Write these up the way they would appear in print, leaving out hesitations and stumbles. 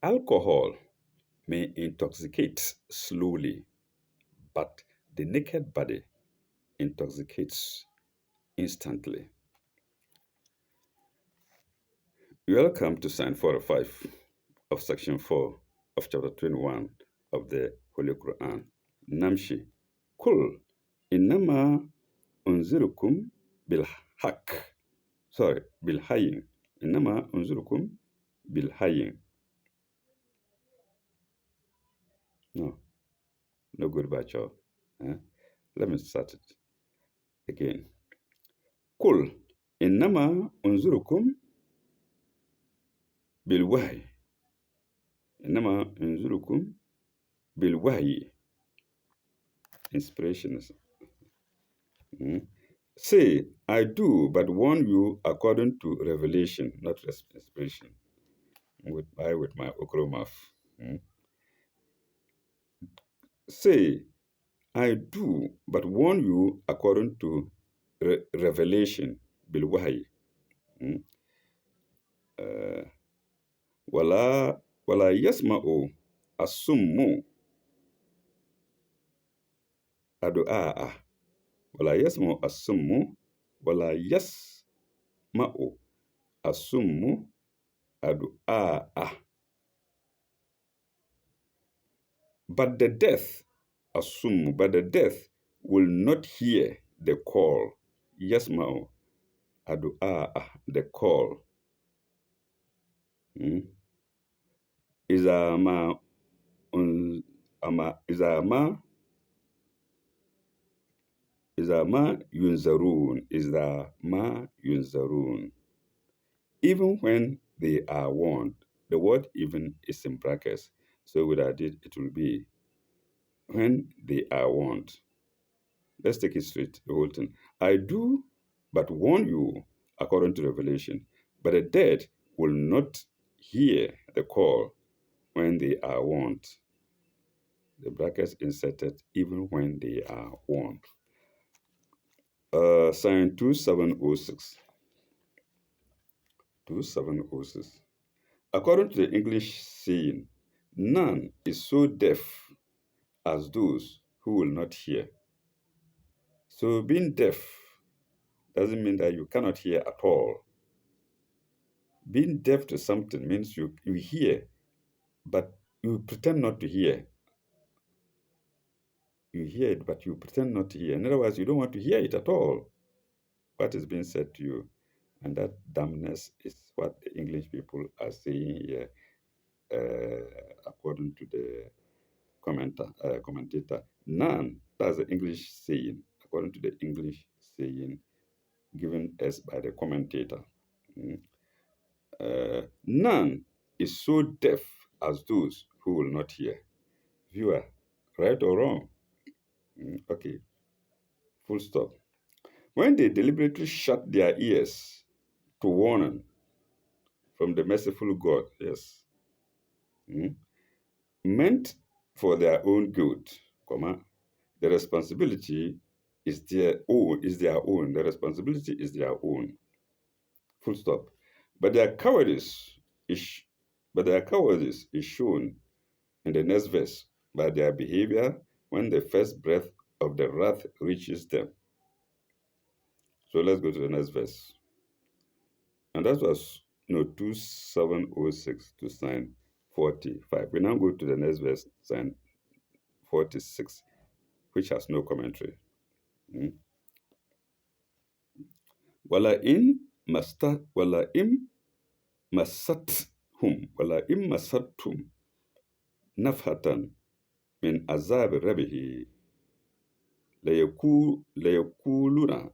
Alcohol may intoxicate slowly, but the naked body intoxicates instantly. Welcome to Sign 45 of Section 4 of Chapter 21 of the Holy Quran. Namshi, Kul, Innama unzirukum bilhaq. Sorry, bilhayin. Innama unzirukum bilhayin. No, no good by child. Let me start it again. Kul, Innama unzirukum bilwahi. Innama unzirukum bilwahi. Inspirations. Say, I do but warn you according to revelation, not inspiration. With my okro mouth. Say, I do but warn you according to revelation, bilwahi. Wala yasma'u asummu adu'a'a. Wala yasma'u asummu wala yasma'u asummu adu'a'a. But the deaf, will not hear the call. Yasma'u adu'a'a, the call. Iza ma yunzarun. Even when they are warned. The word even is in brackets. So without it, it will be when they are warned. Let's take it straight, the whole thing. I do but warn you according to revelation, but the dead will not hear the call when they are warned. The brackets inserted even when they are warned. Sign 2706. 2706. According to the English saying, none is so deaf as those who will not hear. So being deaf doesn't mean that you cannot hear at all. Being deaf to something means you hear, but you pretend not to hear. You hear it, but you pretend not to hear. In other words, you don't want to hear it at all, what is being said to you. And that dumbness is what the English people are saying here, according to the commentator. None, that's the English saying, according to the English saying given us by the commentator. None is so deaf as those who will not hear. Viewer, right or wrong? Okay, full stop. When they deliberately shut their ears to warning from the merciful God, yes, meant for their own good, the responsibility is their own. The responsibility is their own. Full stop. But their cowardice is shown in the next verse by their behavior when the first breath of the wrath reaches them. So let's go to the next verse. And that was 2706 to sign 45. We now go to the next verse, sign 46, which has no commentary. Wala in masattum nafhatan min azab rabihi layakuluna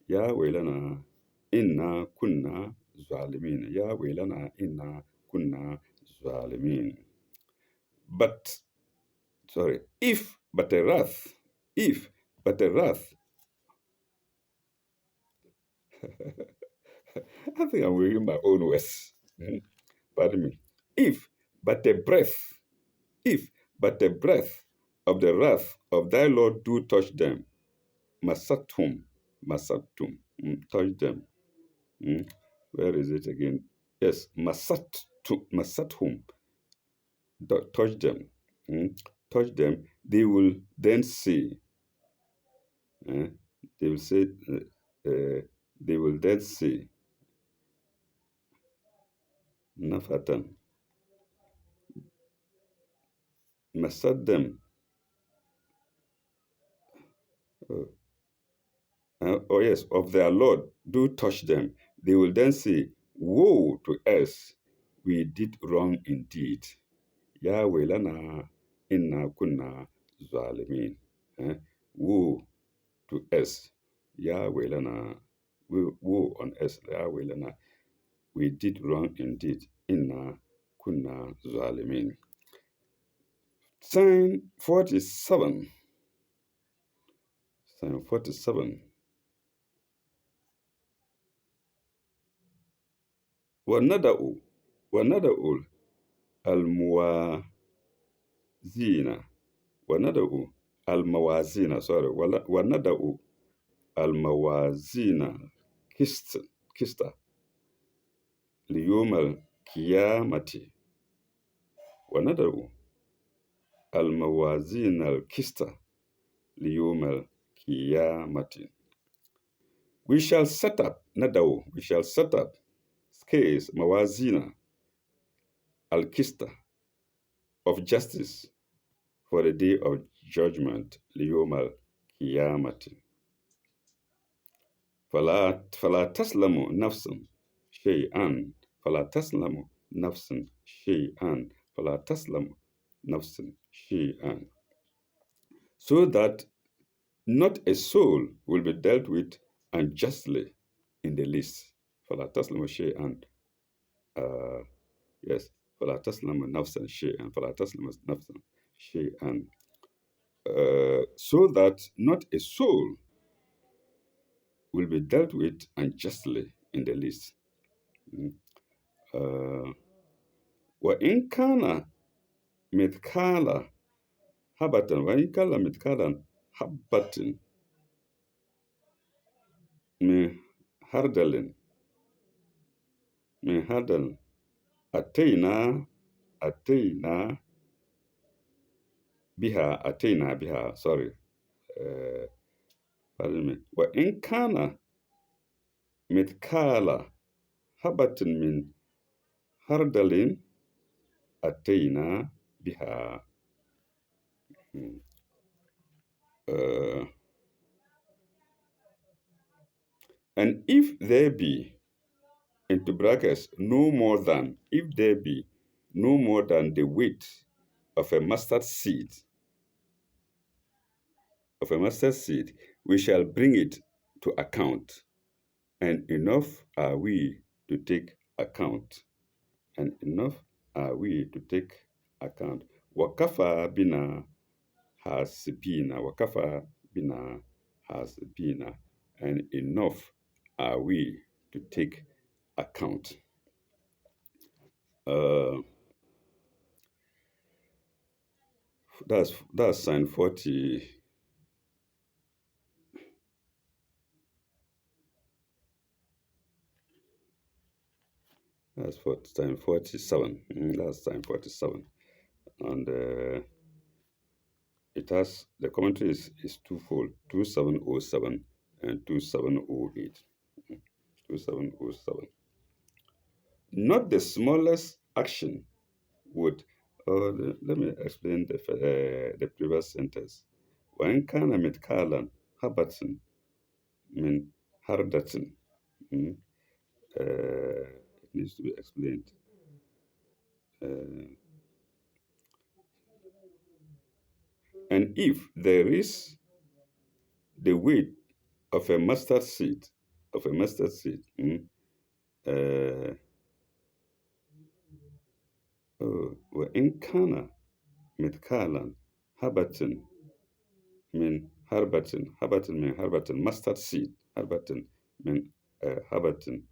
ya wailana inna kunna zalimin. But the wrath, I think I'm reading my own words. Pardon me. If but a breath, if but a breath of the wrath of thy Lord do touch them, masatum, masatum, touch them. Where is it again? Yes, masatum, touch them. Touch them, they will then say, eh, they will say, uh, they will then say, nafatan, masat them, uh, oh yes, of their Lord, do touch them. They will then say, woe to us, we did wrong indeed. Ya wailana inna kunna zalimin. Woe to us, Ya wailana, woe on us, Ya wailana, we did wrong indeed. Inna kunna zalimin. Sign 47. Sign 47. وندعو وندعو الموازين وندعو الموازين sorry وندعو الموازين كست ليوم القيامة وندعو الموازين الكست ليوم القيامة. We shall set up ندعو, we shall set up scales موازين الكست of justice for the day of judgment ليوم القيامة. فلا تسلم نفس شيئا فلا تسلم نفس شيئا فلا تسلم نفس شيئا, so that not a soul will be dealt with unjustly in the least. فلا تسلم شيئا, yes, فلا تسلم نفسا شيئا فلا تسلم نفسا شيئا, so that not a soul will be dealt with unjustly in the least. وإن كان مثقال حبة وإن كان مثقال حبة من خردل من خردل أتينا بها sorry, pardon me. وإن كان مثقال حبة من خردل أتينا بها. And if there be, into brackets, no more than, if there be no more than the weight of a mustard seed, we shall bring it to account, and enough are we to take account. And enough are we to take account. Wakafa bina wakafa bina hasbina, and enough are we to take account. That's sign 40. That's for sign 47. That's sign 47, and it has the commentary is twofold: 2707 and 2708. 2707. Not the smallest action would. Let me explain the previous sentence. وإن كان متكالا حبة من حردة. It needs to be explained. And if there is the weight of a mustard seed, وإن كان مثقالا حبة من حربة mustard seed حربة من حبة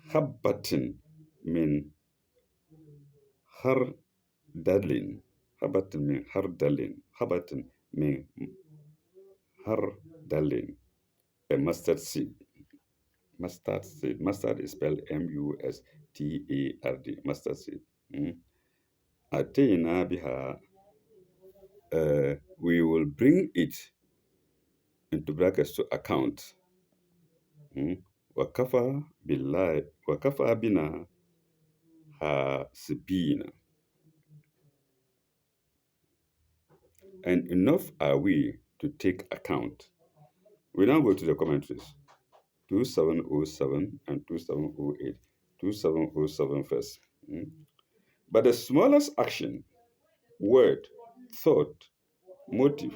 حبة من har dalin, habatin min har dalin, habatin min har dalin, a mustard seed. Mustard seed. Mustard is spelled mustard. Mustard seed. Mm. Atayna biha. We will bring it into brackets to account. Mm. Wakafa billahi, wakafa bina hasibina. And enough are we to take account. We now go to the commentaries. 2707 and 2708. 2707 first. Mm. But the smallest action, word, thought, motive,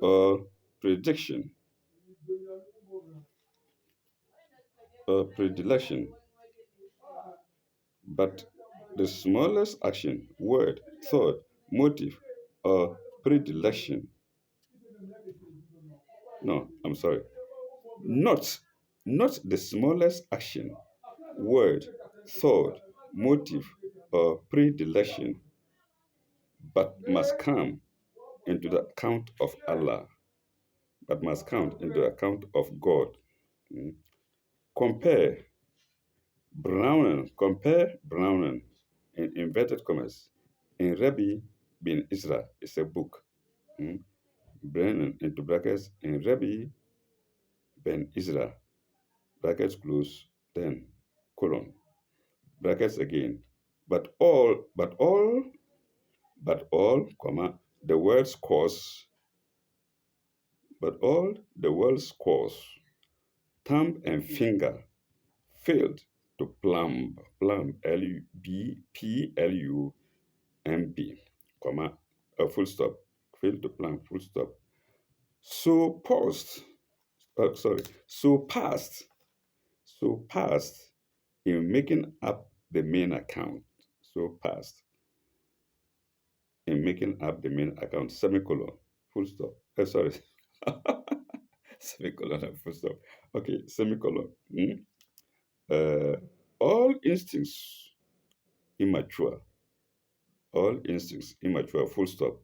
or prediction, or predilection, but the smallest action, word, thought, motive, or predilection. No, I'm sorry. Not, not the smallest action, word, thought, motive, or predilection, but must come into the account of Allah, but must count into the account of God. Mm. Compare Browning in inverted commas in Rabbi bin Israel is a book. Mm. Brennan into brackets in Rabbi ben Israel, brackets close, then colon, brackets again. But all, comma, the world's cause, but all the world's cause, thumb and finger, failed to plumb, L-U-B-P-L-U-M-B, comma, a full stop, failed to plumb, full stop. So paused, so past in making up the main account, so past in making up the main account, semicolon, full stop. Sorry, semicolon and full stop. Okay, semicolon. Mm. Uh, all instincts immature, full stop.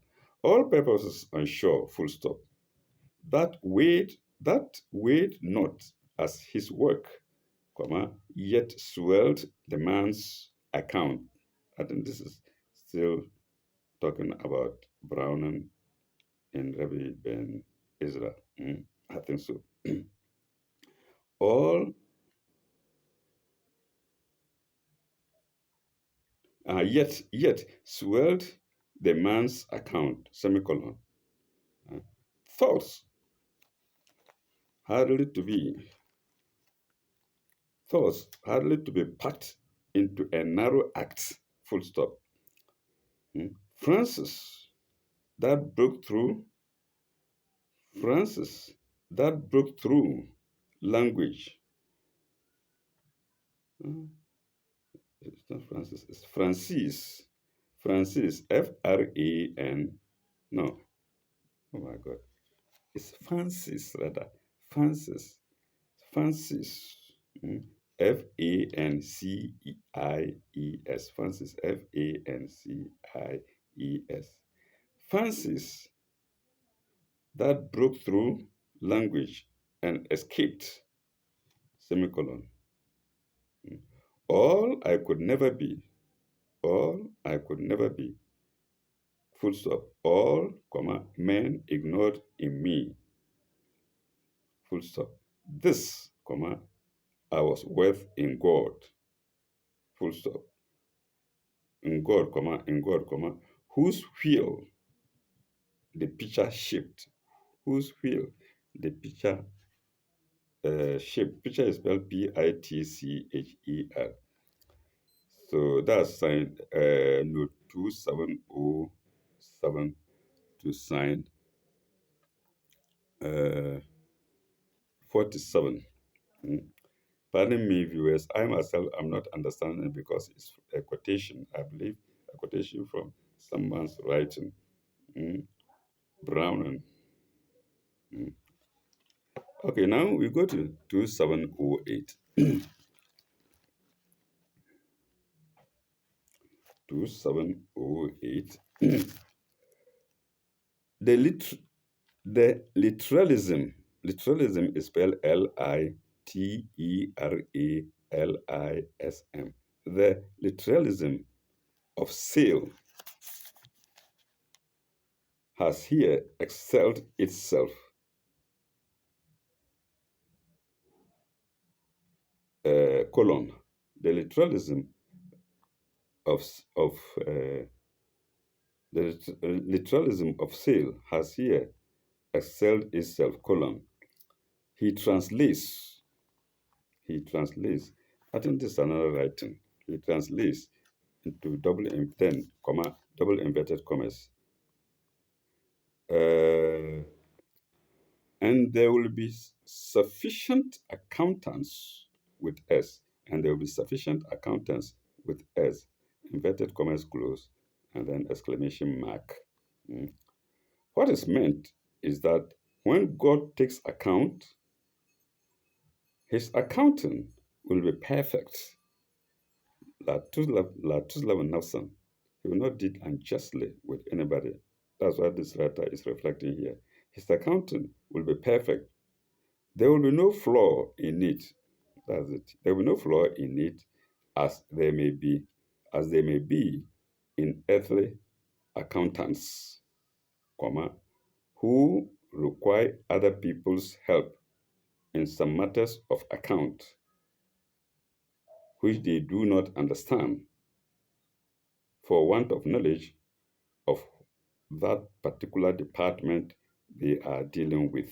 All purposes unsure, full stop. That weighed not as his work, comma, yet swelled the man's account. I think this is still talking about Brown and Rabbi Ben Israel. Mm, I think so. All yet swelled the man's account, semicolon. Uh, thoughts hardly to be packed into a narrow act, full stop. Mm. That broke through Francis that broke through language. Uh, it's not Francis, it's Francis. Francis, F-R-A-N. No, oh my God. It's Francis, rather. Francis. Francis. Mm. F-A-N-C-I-E-S. Francis, F-A-N-C-I-E-S. Francis that broke through language and escaped, semicolon. Mm. All I could never be, full stop. All, comma, men ignored in me, full stop. This, comma, I was worth in God, full stop. In God, comma, whose wheel the picture shaped, whose wheel the picture shaped. Picture is spelled P-I-T-C-H-E-R. So that's signed note 2707 to sign 47. Mm. Pardon me, viewers. I myself am not understanding because it's a quotation, I believe, a quotation from someone's writing. Mm. Brown. Mm. Okay, now we go to 2708. 2708. the, lit- the literalism is spelled Literalism. The literalism of sale has here excelled itself. Colon. The literalism of, of literalism of sale has here excelled itself. Colon. He translates. He translates. I think this is another writing. He translates into then comma double inverted commas. Uh, and there will be sufficient accountants with S, and there will be sufficient accountants with S, inverted commas close, and then exclamation mark. Mm. What is meant is that when God takes account, his accounting will be perfect. La tuzla nafsan. He will not deal unjustly with anybody. That's what this writer is reflecting here. His accounting will be perfect. There will be no flaw in it. That's it. There will be no flaw in it, as there may be in earthly accountants, comma, who require other people's help in some matters of account, which they do not understand, for want of knowledge of that particular department they are dealing with.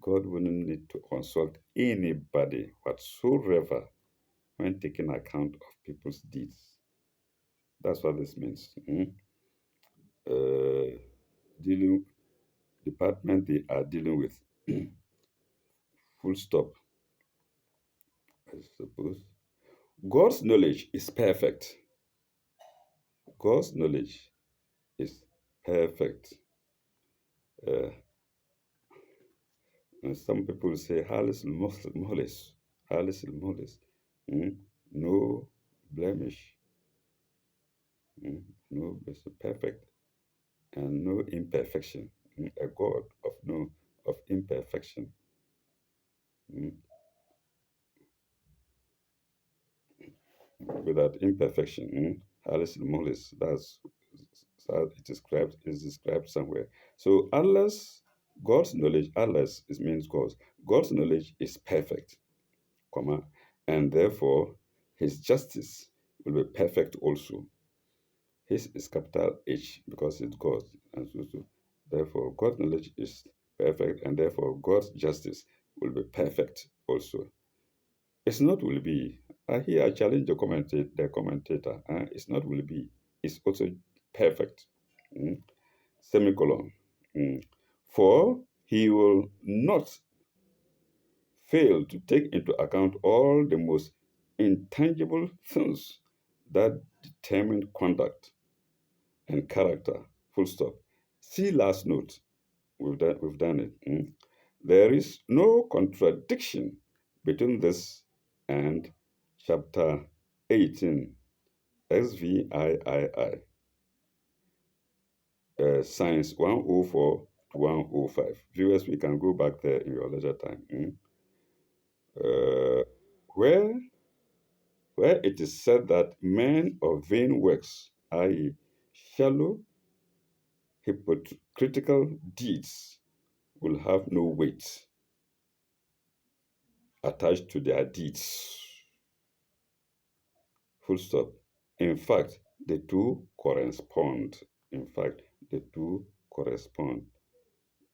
God wouldn't need to consult anybody whatsoever when taking account of people's deeds. That's what this means. Dealing department they are dealing with. Full stop, I suppose. God's knowledge is perfect. God's knowledge is perfect. Uh, and some people say, Halis Molis, Halis Molis. No blemish, no perfect, and no imperfection. A God of no of imperfection. Mm. Without imperfection. Alice Molis, that's how it is described somewhere. So God's knowledge, Allah's it means God's knowledge is perfect, comma, and therefore his justice will be perfect also. His is capital H because it's God. And so therefore God's knowledge is perfect, and therefore God's justice will be perfect also. It's not will be. Here I challenge the commentator. It's not will be. It's also perfect. Mm. Semicolon. Mm. For he will not fail to take into account all the most intangible things that determine conduct and character. Full stop. See last note. We've done it. There is no contradiction between this and chapter 18, SVIII, Science 104 to 105. Viewers, we can go back there in your leisure time. Uh, where, where it is said that men of vain works, i.e., shallow, hypocritical deeds, will have no weight attached to their deeds. Full stop. In fact, the two correspond. In fact, the two correspond.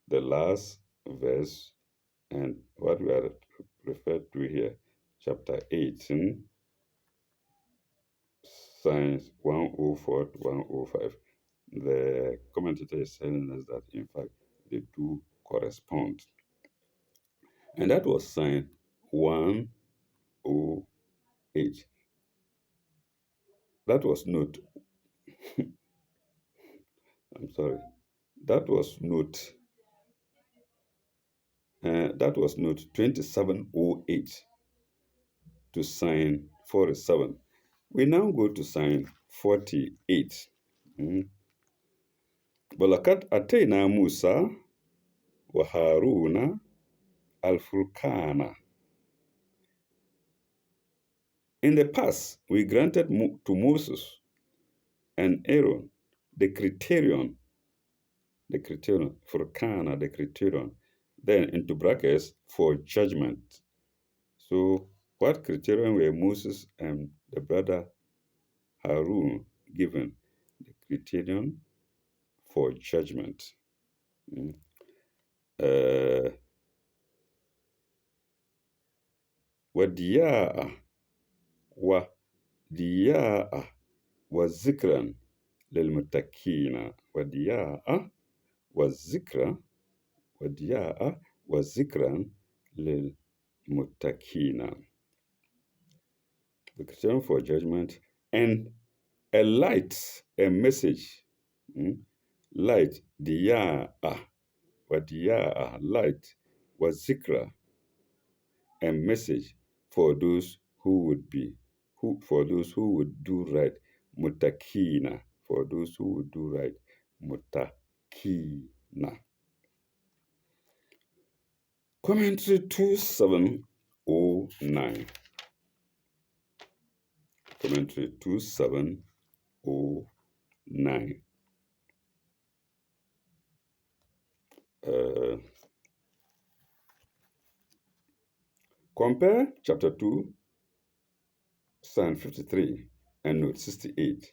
The last verse and what we are referred to here, chapter 18, Science 104 to 105. The commentator is telling us that, in fact, the two correspond. And that was sign 108. That was note, I'm sorry, that was note note 2708 to sign 47. We now go to sign 48. ولقد أتينا موسى وهارون الفرقان. In the past, we granted to Moses and Aaron furqana, the criterion, then into brackets, for judgment. So, what criterion were Moses and the brother Harun given? The criterion for judgment. ودياء ودياء وذكرا للمتقين. ودياء وذكرا للمتقين. The criterion for judgment, and a light, a message. Light, diya'a, light, was zikra, a message for those who would do right, mutakina, for those who would do right, mutakina. Commentary 2709. Commentary 2709. Compare chapter 2, Psalm 53, and note 68,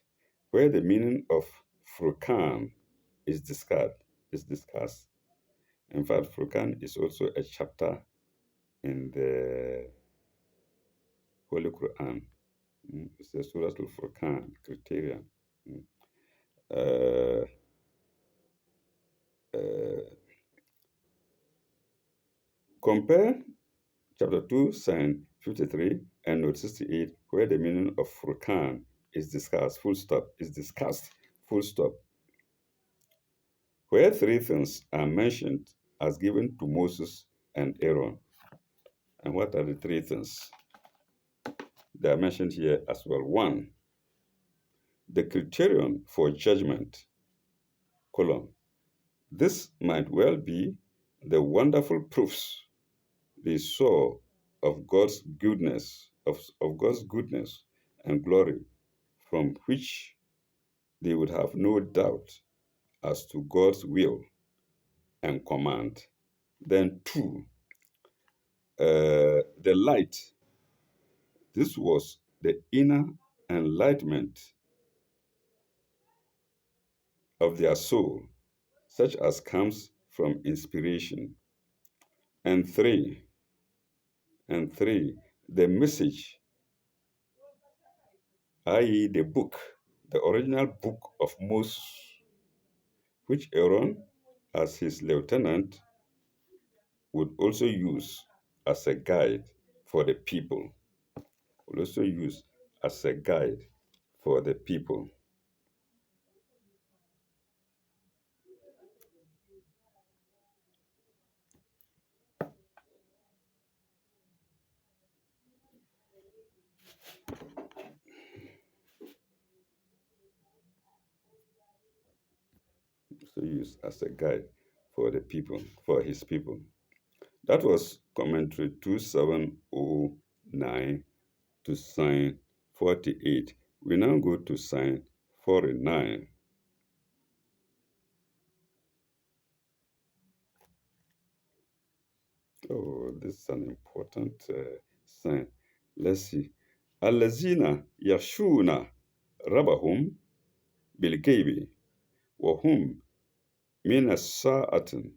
where the meaning of Furqan is discussed. In fact, Furqan is also a chapter in the Holy Quran. It's the Surah Al-Furqan criterion. Compare chapter 2, Psalm 53, and note 68, where the meaning of Furqan is discussed, full stop, where three things are mentioned as given to Moses and Aaron. And what are the three things? They are mentioned here as well. 1, the criterion for judgment, colon. This might well be the wonderful proofs they saw of God's goodness, of God's goodness and glory, from which they would have no doubt as to God's will and command. Then 2, the light. This was the inner enlightenment of their soul, such as comes from inspiration. And three, the message, i.e., the book, the original book of Moses, which Aaron, as his lieutenant, would also use as a guide for the people. For his people. That was commentary 2709 to sign 48. We now go to sign 49. Oh, this is an important sign. Let's see. Allazina yashuna rabahum bilgaybi wa hum min as-sa'atin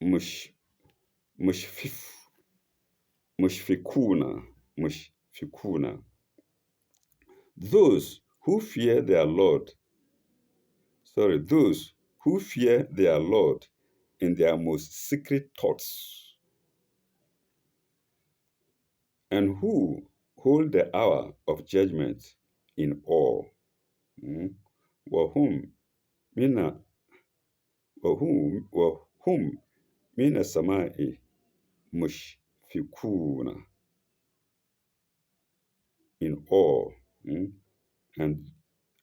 mushfikuna. Those who fear their Lord in their most secret thoughts, and who hold the hour of judgment in awe. وَهُمْ مِنَ السَّمَاءِ مُشْفِقُونَ. mm, and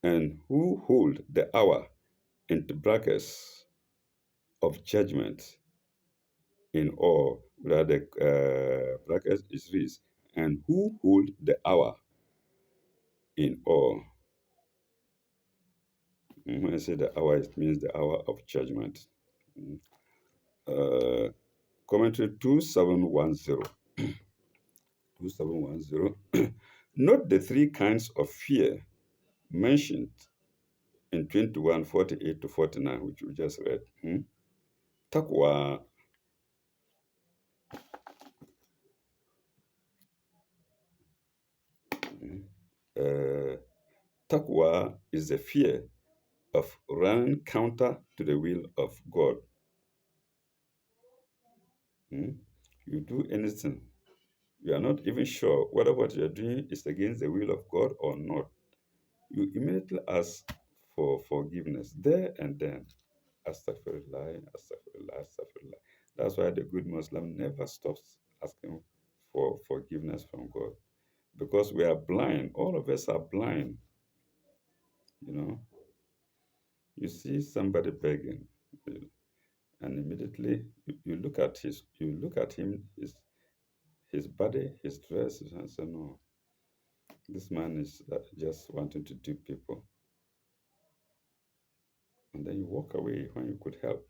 and who hold the hour in the brackets of judgment in awe, where the brackets is this, and who hold the hour in awe. When I say the hour, it means the hour of judgment. Mm. Uh, Commentary 2710. 2710. Note the three kinds of fear mentioned in 21:48 to 49, which we just read. Takwa, uh, takwa is the fear of running counter to the will of God. You do anything, you are not even sure whether what you're doing is against the will of God or not. You immediately ask for forgiveness there and then. Astaghfirullah, astaghfirullah, astaghfirullah. That's why the good Muslim never stops asking for forgiveness from God, because we are blind. All of us are blind. You know, you see somebody begging, and immediately you look at him, his body, his dress, and say, no, this man is just wanting to dupe people. And then you walk away when you could help.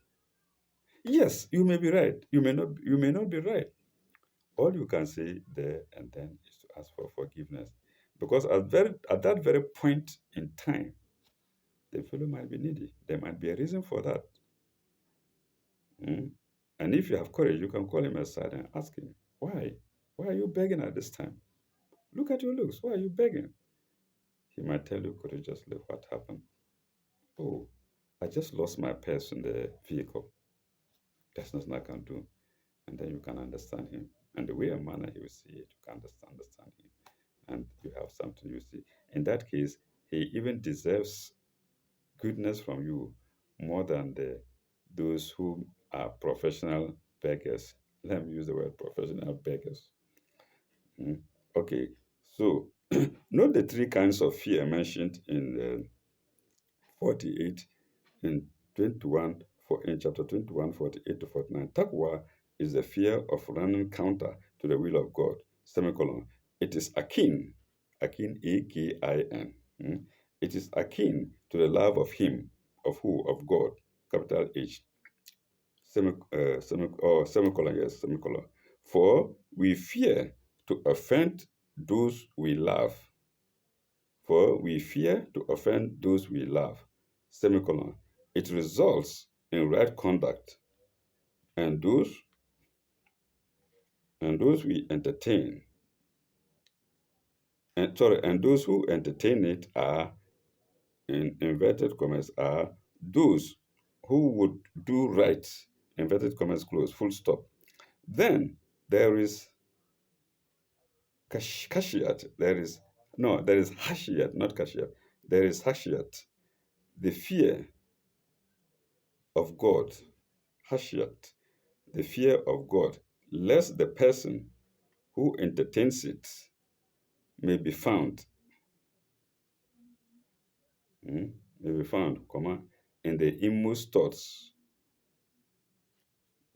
Yes, you may be right. You may not be right. All you can say there and then is to ask for forgiveness. Because at that very point in time, the fellow might be needy. There might be a reason for that. Mm. And if you have courage, you can call him aside and ask him, why? Why are you begging at this time? Look at your looks. Why are you begging? He might tell you courageously what happened. Oh, I just lost my purse in the vehicle. There's nothing I can do. And then you can understand him. And the way and manner he will see it, you can understand him. And you have something you see. In that case, he even deserves goodness from you more than those who are professional beggars. Let me use the word professional beggars. Mm. Okay, so note the three kinds of fear mentioned in 48 in 21 in chapter 21, 48 to 49. Taqwa is the fear of running counter to the will of God. Semicolon. It is akin A-K-I-N. It is akin to the love of him, of who? Of God, capital H. Semicolon, yes, semicolon. For we fear to offend those we love. For we fear to offend those we love. Semicolon. It results in right conduct, and those we entertain, and those who entertain it are, in inverted commas, are those who would do right. Inverted commas close. Full stop. Then there is kashiat. There is hashiat, not kashiat. There is hashiat, the fear of God. Hashiat, the fear of God, lest the person who entertains it may be found, comma, in the inmost thoughts,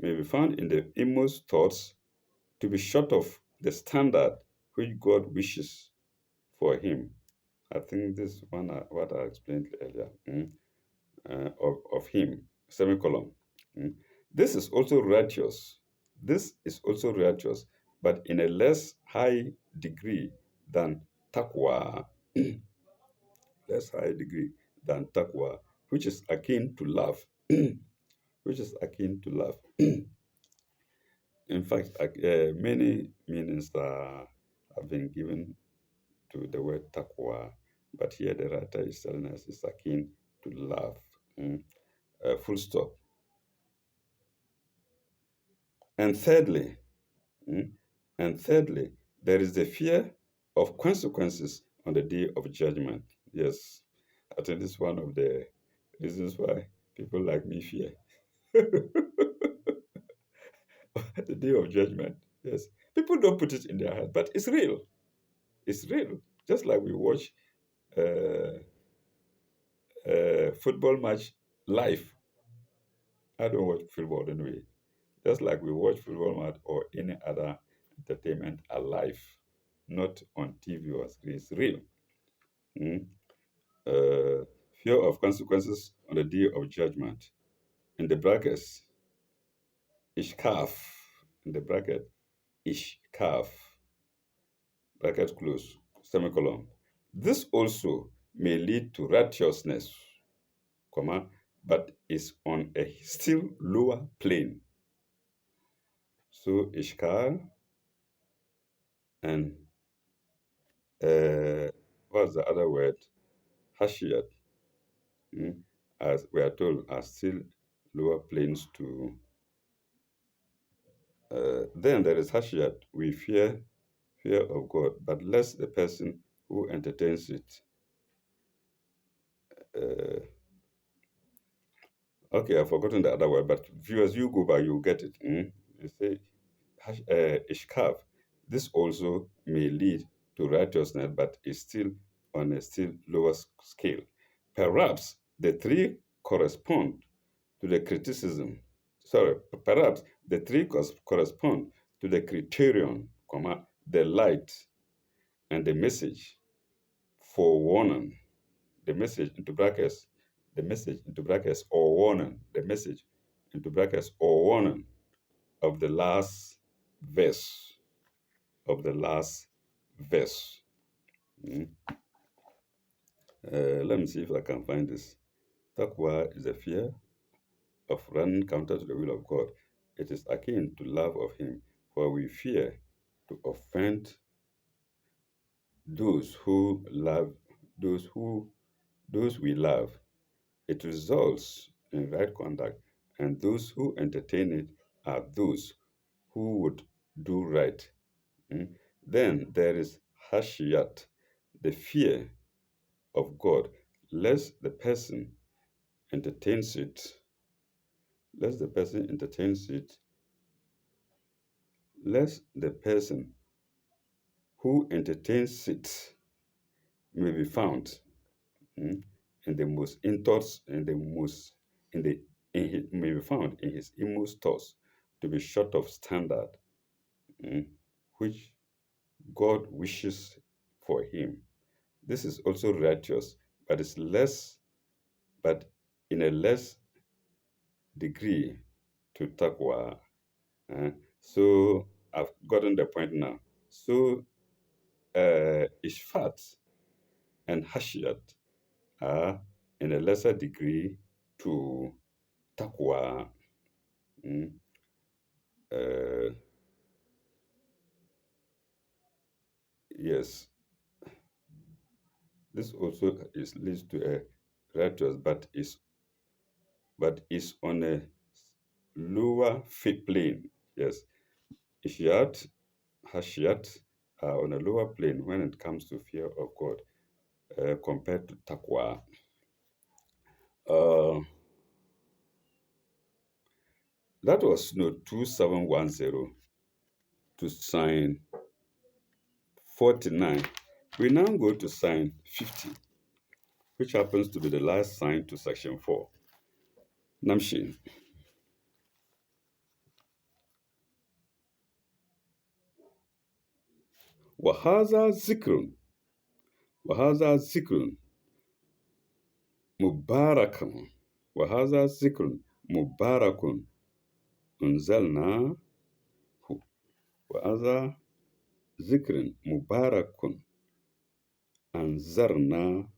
may be found in the inmost thoughts to be short of the standard which God wishes for him. I think this one, what I explained earlier, of him, semicolon. Mm. This is also righteous. This is also righteous, but in a less high degree than taqwa, less high degree than taqwa, which is akin to love, which is akin to love. In fact, many meanings have been given to the word taqwa, but here the writer is telling us it's akin to love. Full stop. And thirdly, mm, and thirdly, there is the fear of consequences on the day of judgment. Yes, I think this is one of the reasons why people like me fear the day of judgment. Yes, people don't put it in their head, but it's real. It's real. Just like we watch uh, football match live. I don't watch football anyway. Just like we watch football match or any other entertainment alive, not on TV or screen. It's real. Mm. Fear of consequences on the day of judgment. In the brackets, ishkaf. In the bracket, ishkaf. Bracket close. Semicolon. This also may lead to righteousness, comma, but is on a still lower plane. So ishkal and what's the other word? Hashiyat, as we are told, are still lower planes to. Then there is Hashiyat. We fear of God, but lest the person who entertains it. Uh, okay, I've forgotten the other word, but viewers, you go by, you get it. You say ishkaf. This also may lead to righteousness, but is still on a still lower scale. Perhaps the three correspond to the criticism. Sorry, perhaps the three correspond to the criterion, comma, the light and the message for warning. The message into brackets, the message into brackets or warning, the message into brackets or warning of the last verse of the last verse. Mm. Let me see if I can find this. Taqwa is a fear of running counter to the will of God. It is akin to love of Him, for we fear to offend those who love those who those we love. It results in right conduct, and those who entertain it are those who would do right. Mm. Then there is hashiyat, the fear of God, lest the person entertains it, lest the person entertains it, lest the person who entertains it may be found mm, in the most in thoughts in the most in the in his, may be found in his inmost thoughts to be short of standard, mm, which God wishes for him. This is also righteous, but it's less, but in a less degree to taqwa. So I've gotten the point now. So ishfat and hashiyat are in a lesser degree to taqwa. Mm. Uh, yes, this also leads to a righteous, but is on a lower fit plane. Yes, ishiyat, hashiyat are on a lower plane when it comes to fear of God compared to taqwa. Uh, that was note 2710 to sign 49. We now go to sign 50, which happens to be the last sign to section 4. Namshin. وهذا ذكر وهذا ذكر مبارك وهذا ذكر مبارك أنزلناه وهذا ذكر مبارك أنذرناه.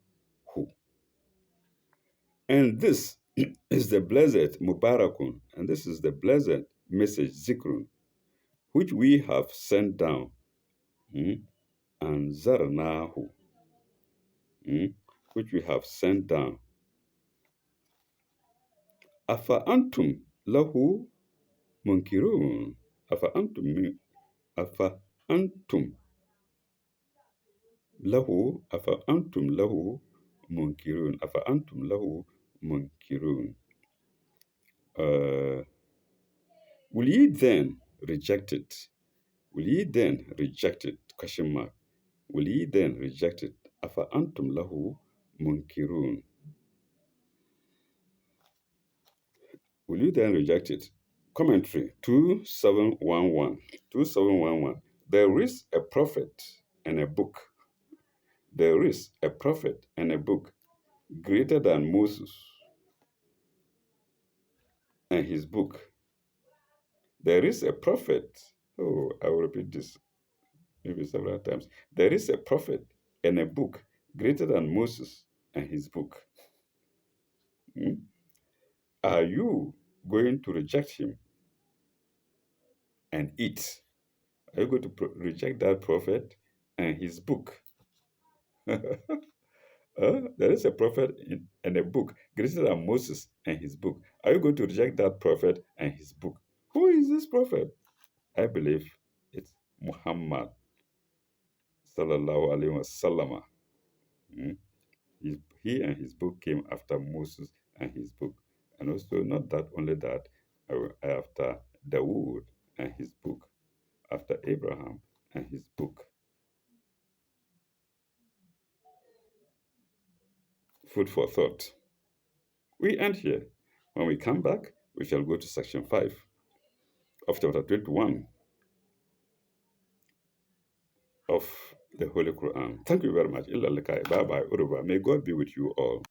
And this is the blessed Mubarakun, and this is the blessed message Zikrun, which we have sent down, and Zarnahu, which we have sent down. Afa antum lahu munkirun. Afa antum afa antum lahu munkirun. Afa antum lahu munkirun. Uh, will ye then reject it? Will ye then reject it? Question mark. Will ye then reject it? Afa antum lahu munkirun. Will you then reject it? Commentary 2711. 2711. There is a prophet and a book. There is a prophet and a book greater than Moses and his book. There is a prophet. Oh, I will repeat this maybe several times. There is a prophet and a book greater than Moses and his book. Hmm? Are you going to reject him and eat? Are you going to reject that prophet and his book? There is a prophet and a book greater than Moses and his book. Are you going to reject that prophet and his book? Who is this prophet? I believe it's Muhammad sallallahu alaihi wasallam. Mm. He and his book came after Moses and his book, and also not that only that, after Dawood and his book, after Abraham and his book. Food for thought. We end here. When we come back, we shall go to section 5 of chapter 21 of the Holy Quran. Thank you very much. Illa likai. Bye bye. Uruba. May God be with you all.